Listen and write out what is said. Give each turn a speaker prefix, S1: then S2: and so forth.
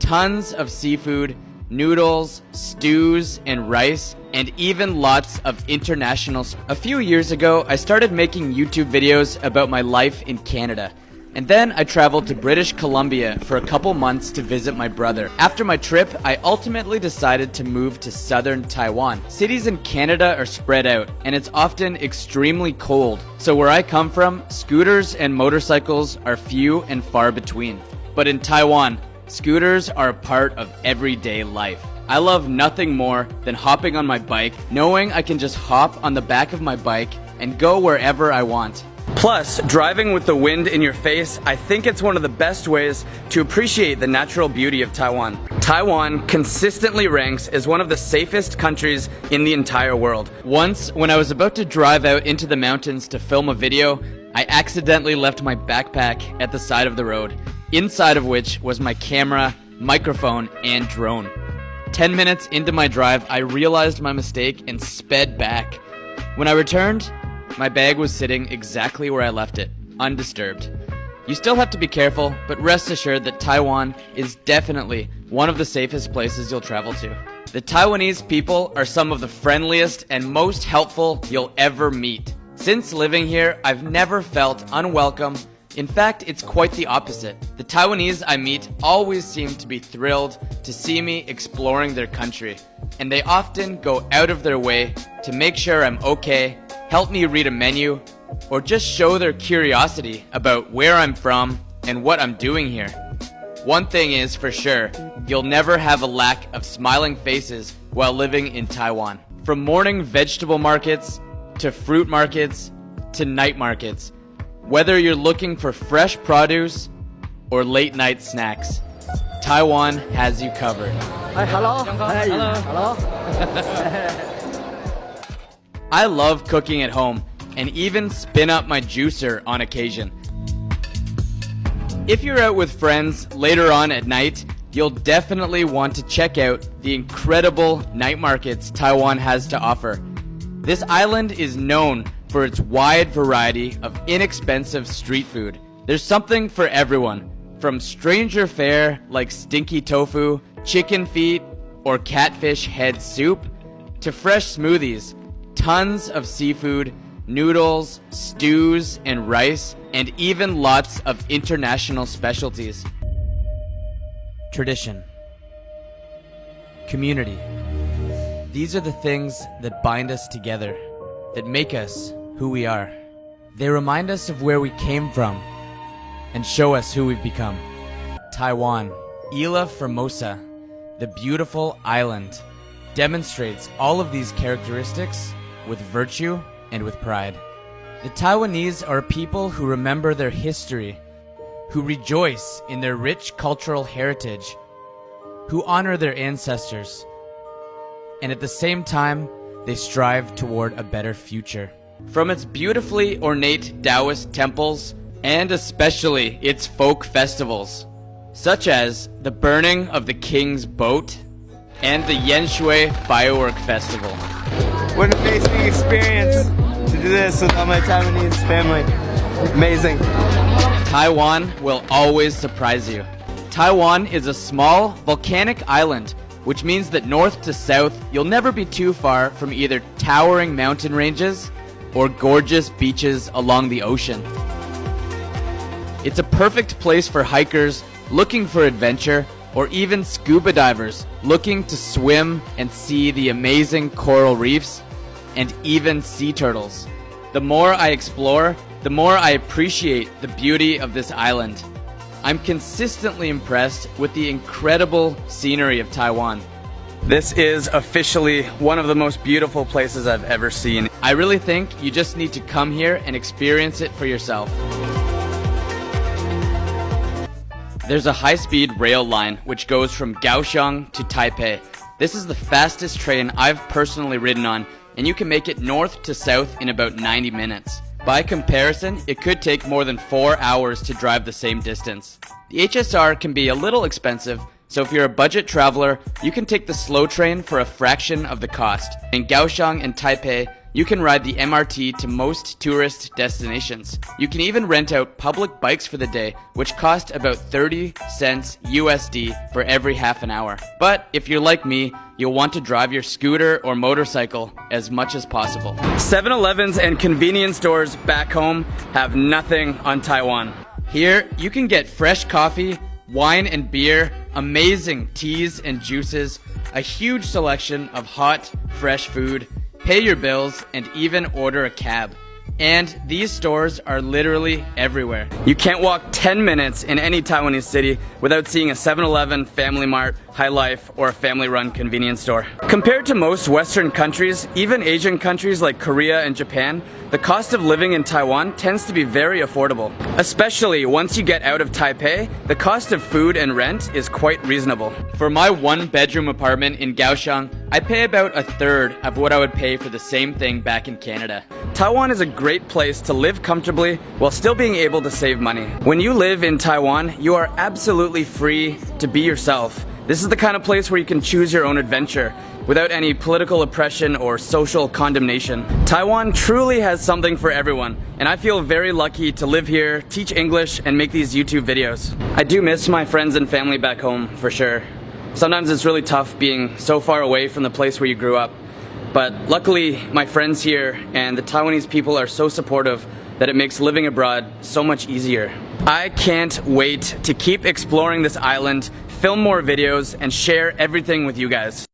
S1: tons of seafood, noodles, stews, and rice, and even lots of international. A few years ago, I started making YouTube videos about my life in Canada. And then I traveled to British Columbia for a couple months to visit my brother. After my trip, I ultimately decided to move to southern Taiwan. Cities in Canada are spread out, and it's often extremely cold. So where I come from, scooters and motorcycles are few and far between. But in Taiwan, scooters are a part of everyday life. I love nothing more than hopping on my bike, knowing I can just hop on the back of my bike and go wherever I want. Plus, driving with the wind in your face, I think it's one of the best ways to appreciate the natural beauty of Taiwan. Taiwan consistently ranks as one of the safest countries in the entire world. Once, when I was about to drive out into the mountains to film a video, I accidentally left my backpack at the side of the road, inside of which was my camera, microphone, and drone. 10 minutes into my drive, I realized my mistake and sped back. When I returned, my bag was sitting exactly where I left it, undisturbed. You still have to be careful, but rest assured that Taiwan is definitely one of the safest places you'll travel to. The Taiwanese people are some of the friendliest and most helpful you'll ever meet. Since living here, I've never felt unwelcome. In fact, it's quite the opposite. The Taiwanese I meet always seem to be thrilled to see me exploring their country, and they often go out of their way to make sure I'm okay, help me read a menu, or just show their curiosity about where I'm from and what I'm doing here. One thing is for sure, you'll never have a lack of smiling faces while living in Taiwan. From morning vegetable markets, to fruit markets, to night markets. Whether you're looking for fresh produce or late night snacks, Taiwan has you covered.
S2: Hi, hello. Hi,
S1: hello. I love cooking at home and even spin up my juicer on occasion. If you're out with friends later on at night, you'll definitely want to check out the incredible night markets Taiwan has to offer. This island is known for its wide variety of inexpensive street food. There's something for everyone, from stranger fare like stinky tofu, chicken feet, or catfish head soup, to fresh smoothies, tons of seafood, noodles, stews, and rice, and even lots of international specialties. Tradition. Community. These are the things that bind us together, that make us who we are. They remind us of where we came from and show us who we've become. Taiwan, Isla Formosa, the beautiful island, demonstrates all of these characteristics with virtue and with pride. The Taiwanese are a people who remember their history, who rejoice in their rich cultural heritage, who honor their ancestors, and at the same time, they strive toward a better future. From its beautifully ornate Taoist temples, and especially its folk festivals, such as the burning of the King's Boat and the Yanshui Firework Festival.
S2: What an amazing experience to do this with all my Taiwanese family. Amazing.
S1: Taiwan will always surprise you. Taiwan is a small, volcanic island, which means that north to south, you'll never be too far from either towering mountain ranges or gorgeous beaches along the ocean. It's a perfect place for hikers looking for adventure, or even scuba divers looking to swim and see the amazing coral reefs and even sea turtles. The more I explore, the more I appreciate the beauty of this island. I'm consistently impressed with the incredible scenery of Taiwan. This is officially one of the most beautiful places I've ever seen. I really think you just need to come here and experience it for yourself. There's a high-speed rail line which goes from Kaohsiung to Taipei. This is the fastest train I've personally ridden on, and you can make it north to south in about 90 minutes. By comparison, it could take more than 4 hours to drive the same distance. The HSR can be a little expensive, so if you're a budget traveler, you can take the slow train for a fraction of the cost. And Kaohsiung and Taipei You can ride the MRT to most tourist destinations. You can even rent out public bikes for the day, which cost about 30 cents USD for every half an hour. But if you're like me, you'll want to drive your scooter or motorcycle as much as possible. 7-Elevens and convenience stores back home have nothing on Taiwan. Here, you can get fresh coffee, wine and beer, amazing teas and juices, a huge selection of hot, fresh food, pay your bills, and even order a cab. And these stores are literally everywhere. You can't walk 10 minutes in any Taiwanese city without seeing a 7-Eleven, Family Mart, High Life, or a family-run convenience store. Compared to most Western countries, even Asian countries like Korea and Japan, the cost of living in Taiwan tends to be very affordable. Especially once you get out of Taipei, the cost of food and rent is quite reasonable. For my one-bedroom apartment in Kaohsiung, I pay about a third of what I would pay for the same thing back in Canada. Taiwan is a great place to live comfortably while still being able to save money. When you live in Taiwan, you are absolutely free to be yourself. This is the kind of place where you can choose your own adventure without any political oppression or social condemnation. Taiwan truly has something for everyone, and I feel very lucky to live here, teach English, and make these YouTube videos. I do miss my friends and family back home, for sure. Sometimes it's really tough being so far away from the place where you grew up. But luckily, my friends here and the Taiwanese people are so supportive that it makes living abroad so much easier. I can't wait to keep exploring this island, film more videos, and share everything with you guys.